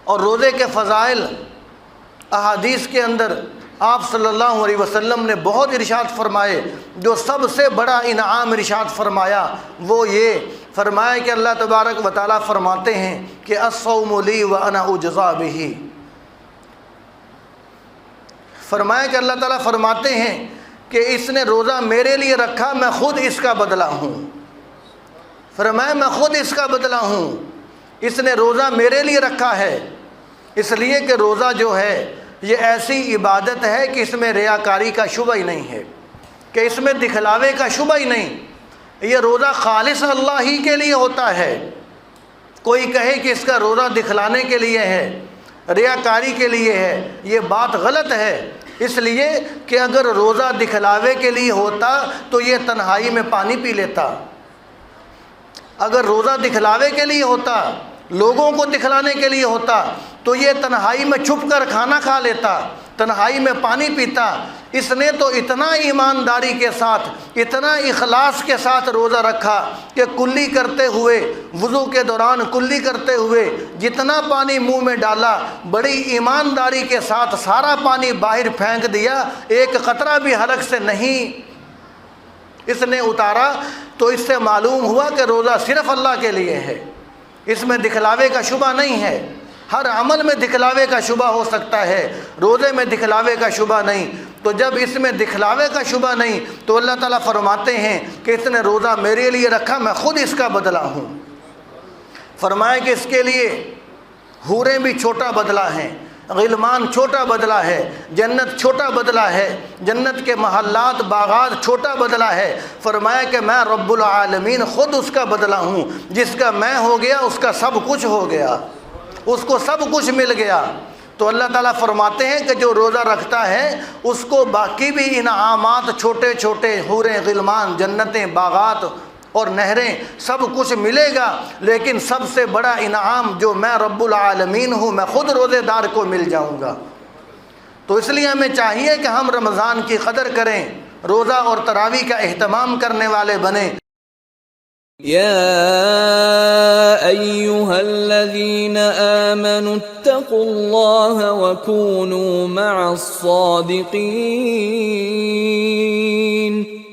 اور روزے کے فضائل احادیث کے اندر آپ صلی اللہ علیہ وسلم نے بہت ارشاد فرمائے۔ جو سب سے بڑا انعام ارشاد فرمایا وہ یہ فرمایا کہ اللہ تبارک و تعالیٰ فرماتے ہیں کہ الصوم لی وانا اجزا بہ۔ فرمایا کہ اللہ تعالیٰ فرماتے ہیں کہ اس نے روزہ میرے لیے رکھا، میں خود اس کا بدلہ ہوں۔ فرمایا میں خود اس کا بدلہ ہوں، اس نے روزہ میرے لیے رکھا ہے۔ اس لیے کہ روزہ جو ہے یہ ایسی عبادت ہے کہ اس میں ریاکاری کا شبہ ہی نہیں ہے، کہ اس میں دکھلاوے کا شبہ ہی نہیں۔ یہ روزہ خالص اللہ ہی کے لیے ہوتا ہے۔ کوئی کہے کہ اس کا روزہ دکھلانے کے لیے ہے، ریاکاری کے لیے ہے، یہ بات غلط ہے۔ اس لیے کہ اگر روزہ دکھلاوے کے لیے ہوتا تو یہ تنہائی میں پانی پی لیتا۔ اگر روزہ دکھلاوے کے لیے ہوتا، لوگوں کو دکھلانے کے لیے ہوتا تو یہ تنہائی میں چھپ کر کھانا کھا لیتا، تنہائی میں پانی پیتا۔ اس نے تو اتنا ایمانداری کے ساتھ، اتنا اخلاص کے ساتھ روزہ رکھا کہ کلی کرتے ہوئے، وضو کے دوران کلی کرتے ہوئے جتنا پانی منہ میں ڈالا بڑی ایمانداری کے ساتھ سارا پانی باہر پھینک دیا، ایک قطرہ بھی حلق سے نہیں اس نے اتارا۔ تو اس سے معلوم ہوا کہ روزہ صرف اللہ کے لیے ہے، اس میں دکھلاوے کا شبہ نہیں ہے۔ ہر عمل میں دکھلاوے کا شبہ ہو سکتا ہے، روزے میں دکھلاوے کا شبہ نہیں۔ تو جب اس میں دکھلاوے کا شبہ نہیں تو اللہ تعالیٰ فرماتے ہیں کہ اس نے روزہ میرے لیے رکھا، میں خود اس کا بدلہ ہوں۔ فرمایا کہ اس کے لیے حوریں بھی چھوٹا بدلہ ہیں، غلمان چھوٹا بدلہ ہے، جنت چھوٹا بدلہ ہے، جنت کے محلات باغات چھوٹا بدلہ ہے۔ فرمایا کہ میں رب العالمین خود اس کا بدلہ ہوں۔ جس کا میں ہو گیا اس کا سب کچھ ہو گیا، اس کو سب کچھ مل گیا۔ تو اللہ تعالیٰ فرماتے ہیں کہ جو روزہ رکھتا ہے اس کو باقی بھی انعامات چھوٹے چھوٹے، حوریں، غلمان، جنتیں، باغات اور نہریں سب کچھ ملے گا، لیکن سب سے بڑا انعام جو میں رب العالمین ہوں، میں خود روزے دار کو مل جاؤں گا۔ تو اس لیے ہمیں چاہیے کہ ہم رمضان کی قدر کریں، روزہ اور تراویح کا اہتمام کرنے والے بنیں۔ يا أيها الذين آمنوا اتقوا الله وكونوا مع الصادقين